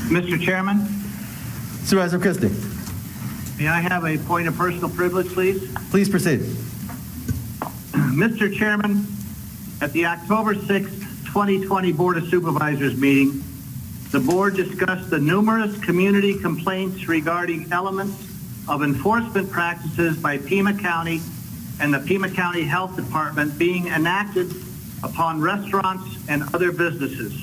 Mr. Chairman, Supervisor Christy, may I have a point of personal privilege, please? please proceed. Mr. Chairman, at the October 6, 2020 Board of Supervisors meeting, the board discussed the numerous community complaints regarding elements of enforcement practices by Pima County and the Pima County Health Department being enacted upon restaurants and other businesses.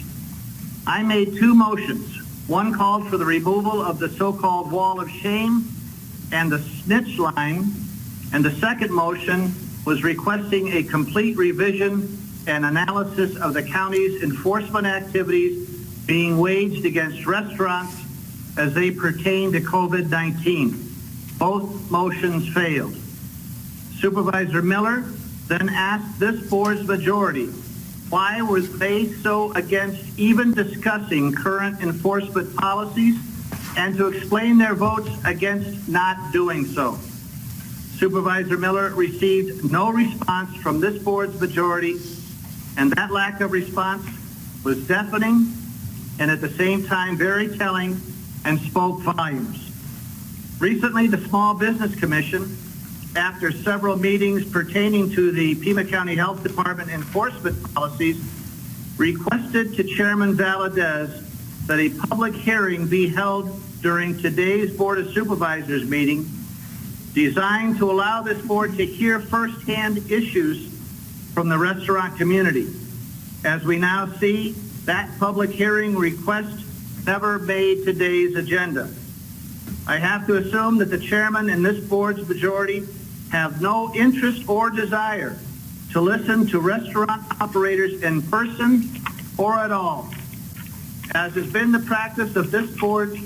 I made two motions. One called for the removal of the so-called wall of shame and the snitch line, and the second motion was requesting a complete revision and analysis of the county's enforcement activities being waged against restaurants as they pertain to COVID-19. Both motions failed. Supervisor Miller then asked this board's majority, why were they so against even discussing current enforcement policies, and to explain their votes against not doing so. Supervisor Miller received no response from this board's majority, and that lack of response was deafening and at the same time very telling and spoke volumes. Recently, the Small Business Commission, after several meetings pertaining to the Pima County Health Department enforcement policies, requested to Chairman Valadez that a public hearing be held during today's Board of Supervisors meeting, designed to allow this board to hear firsthand issues from the restaurant community. As we now see, that public hearing request never made today's agenda. I have to assume that the chairman and this board's majority have no interest or desire to listen to restaurant operators in person or at all. As has been the practice of this board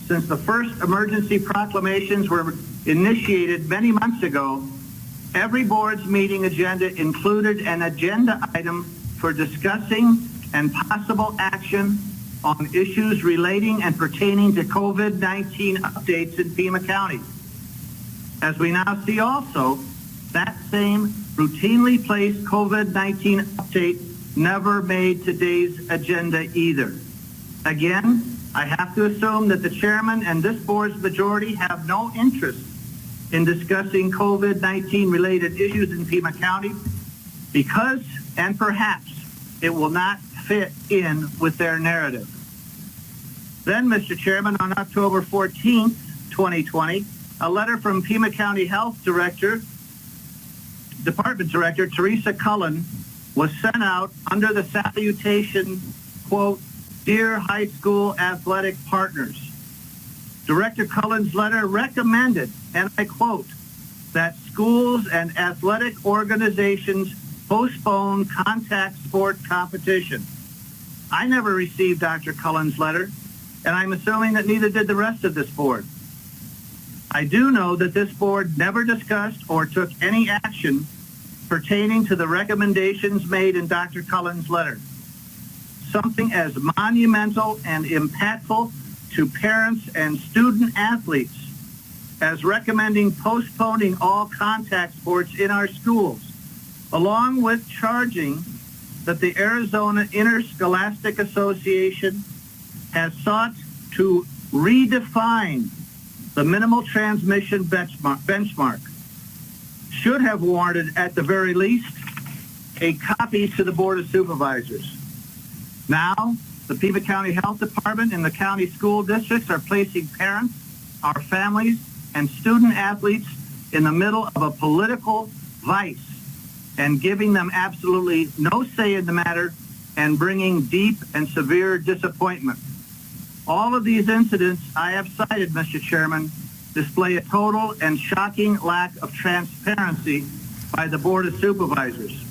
since the first emergency proclamations were initiated many months ago, every board's meeting agenda included an agenda item for discussing and possible action on issues relating and pertaining to COVID-19 updates in Pima County. As we now see also, that same routinely placed COVID-19 update never made today's agenda either. Again, I have to assume that the chairman and this board's majority have no interest in discussing COVID-19 related issues in Pima County because, and perhaps, it will not fit in with their narrative. Then, Mr. Chairman, on October 14th, 2020, a letter from Pima County Health Department Director Teresa Cullen was sent out under the salutation, quote, "Dear high school athletic partners." Director Cullen's letter recommended, and I quote, that schools and athletic organizations postpone contact sport competition. I never received Dr. Cullen's letter, and I'm assuming that neither did the rest of this board. I do know that this board never discussed or took any action pertaining to the recommendations made in Dr. Cullen's letter. Something as monumental and impactful to parents and student athletes as recommending postponing all contact sports in our schools, along with charging that the Arizona Interscholastic Association has sought to redefine the minimal transmission benchmark, should have warranted, at the very least, a copy to the Board of Supervisors. Now, the Pima County Health Department and the county school districts are placing parents, our families, and student athletes in the middle of a political vice and giving them absolutely no say in the matter and bringing deep and severe disappointment. All of these incidents I have cited, Mr. Chairman, display a total and shocking lack of transparency by the Board of Supervisors.